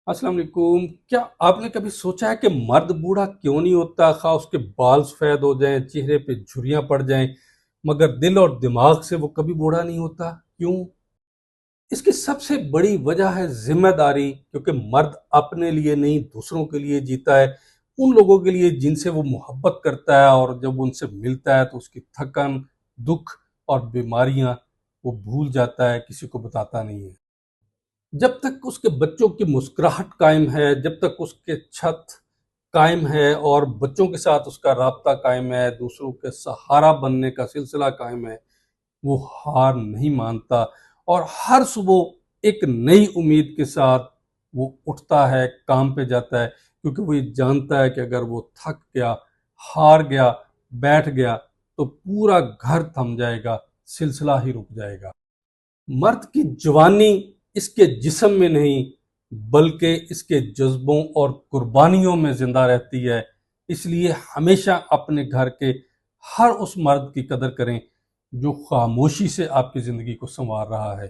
السلام علیکم. کیا آپ نے کبھی سوچا ہے کہ مرد بوڑھا کیوں نہیں ہوتا؟ خواہ اس کے بال سفید ہو جائیں، چہرے پہ جھریاں پڑ جائیں، مگر دل اور دماغ سے وہ کبھی بوڑھا نہیں ہوتا؟ کیوں؟ اس کی سب سے بڑی وجہ ہے ذمہ داری. کیونکہ مرد اپنے لیے نہیں، دوسروں کے لیے جیتا ہے، ان لوگوں کے لیے جن سے وہ محبت کرتا ہے، اور جب ان سے ملتا ہے تو اس کی تھکن، دکھ اور بیماریاں وہ بھول جاتا ہے، کسی کو بتاتا نہیں ہے. جب تک اس کے بچوں کی مسکراہٹ قائم ہے، جب تک اس کے چھت قائم ہے اور بچوں کے ساتھ اس کا رابطہ قائم ہے، دوسروں کے سہارا بننے کا سلسلہ قائم ہے، وہ ہار نہیں مانتا، اور ہر صبح ایک نئی امید کے ساتھ وہ اٹھتا ہے، کام پہ جاتا ہے. کیونکہ وہ یہ جانتا ہے کہ اگر وہ تھک گیا، ہار گیا، بیٹھ گیا تو پورا گھر تھم جائے گا، سلسلہ ہی رک جائے گا. مرد کی جوانی اس کے جسم میں نہیں، بلکہ اس کے جذبوں اور قربانیوں میں زندہ رہتی ہے. اس لیے ہمیشہ اپنے گھر کے ہر اس مرد کی قدر کریں جو خاموشی سے آپ کی زندگی کو سنوار رہا ہے.